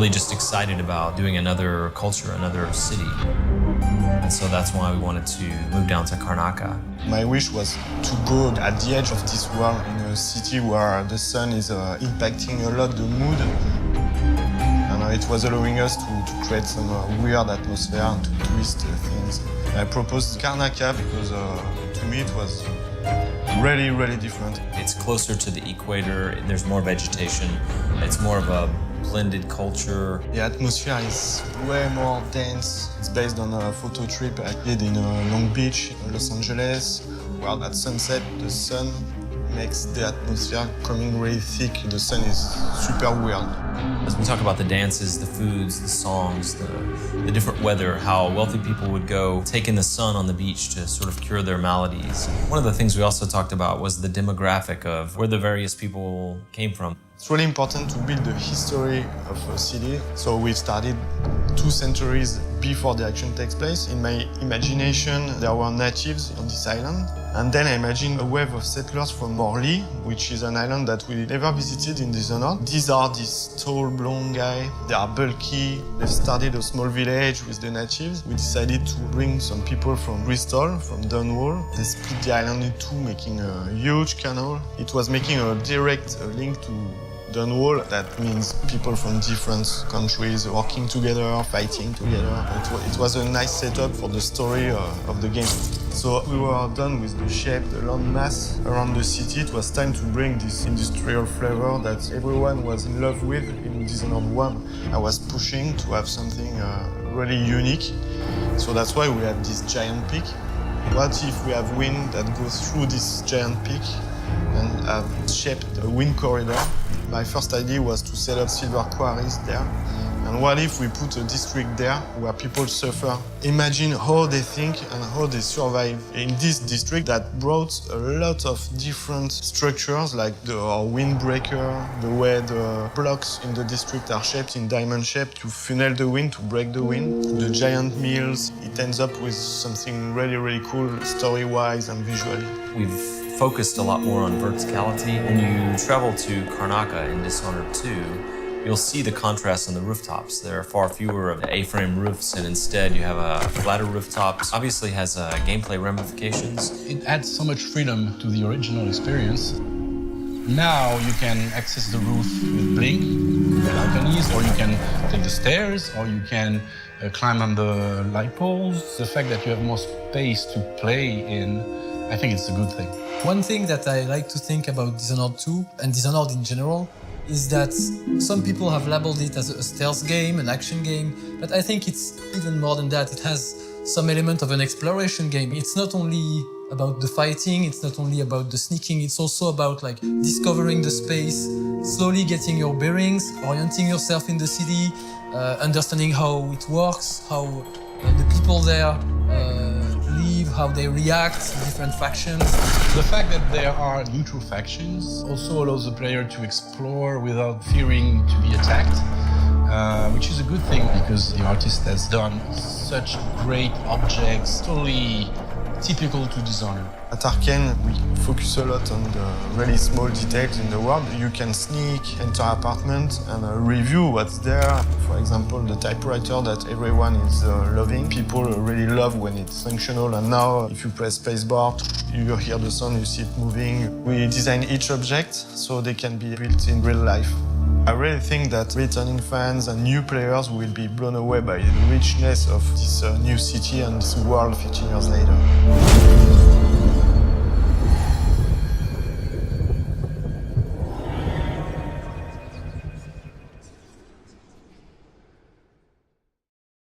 really just excited about doing another culture, another city. And so that's why we wanted to move down to Karnaca. My wish was to go at the edge of this world in a city where the sun is impacting a lot the mood. And it was allowing us to create some weird atmosphere and to twist things. I proposed Karnaca because to me it was really, really different. It's closer to the equator, there's more vegetation, it's more of a blended culture. The atmosphere is way more dense. It's based on a photo trip I did in Long Beach, Los Angeles, where at sunset the sun makes the atmosphere coming really thick. The sun is super weird. As we talk about the dances, the foods, the songs, the different weather, how wealthy people would go take in the sun on the beach to sort of cure their maladies. One of the things we also talked about was the demographic of where the various people came from. It's really important to build the history of a city. So we've started 2 centuries before the action takes place. In my imagination, there were natives on this island. And then I imagined a wave of settlers from Morley, which is an island that we never visited in Dishonored. These are this tall, blonde guy. They are bulky. They started a small village with the natives. We decided to bring some people from Bristol, from Dunwall. They split the island in 2, making a huge canal. It was making a direct link to Dunwall. That means people from different countries working together, fighting together. It was a nice setup for the story of the game. So we were done with the shape, the land mass around the city. It was time to bring this industrial flavor that everyone was in love with in Dishonored 1. I was pushing to have something really unique. So that's why we had this giant peak. What if we have wind that goes through this giant peak and have shaped a wind corridor? My first idea was to set up silver quarries there. And what if we put a district there where people suffer? Imagine how they think and how they survive in this district that brought a lot of different structures, like the windbreaker, the way the blocks in the district are shaped in diamond shape to funnel the wind, to break the wind. The giant mills, it ends up with something really, really cool, story-wise and visually. We've focused a lot more on verticality. When you travel to Karnaca in Dishonored 2, you'll see the contrast on the rooftops. There are far fewer of the A-frame roofs, and instead you have a flatter rooftops. Obviously has gameplay ramifications. It adds so much freedom to the original experience. Now you can access the roof with Blink, with balconies, or you can take the stairs, or you can climb on the light poles. The fact that you have more space to play in, I think it's a good thing. One thing that I like to think about Dishonored 2 and Dishonored in general is that some people have labeled it as a stealth game, an action game, but I think it's even more than that. It has some element of an exploration game. It's not only about the fighting, it's not only about the sneaking, it's also about like discovering the space, slowly getting your bearings, orienting yourself in the city, understanding how it works, how the people there live, how they react to different factions. The fact that there are neutral factions also allows the player to explore without fearing to be attacked, which is a good thing because the artist has done such great objects, totally typical to Dishonored. At Arkane, we focus a lot on the really small details in the world. You can sneak, enter apartment and review what's there. For example, the typewriter that everyone is loving. People really love when it's functional, and now if you press spacebar, you hear the sound, you see it moving. We design each object so they can be built in real life. I really think that returning fans and new players will be blown away by the richness of this new city and this world 15 years later.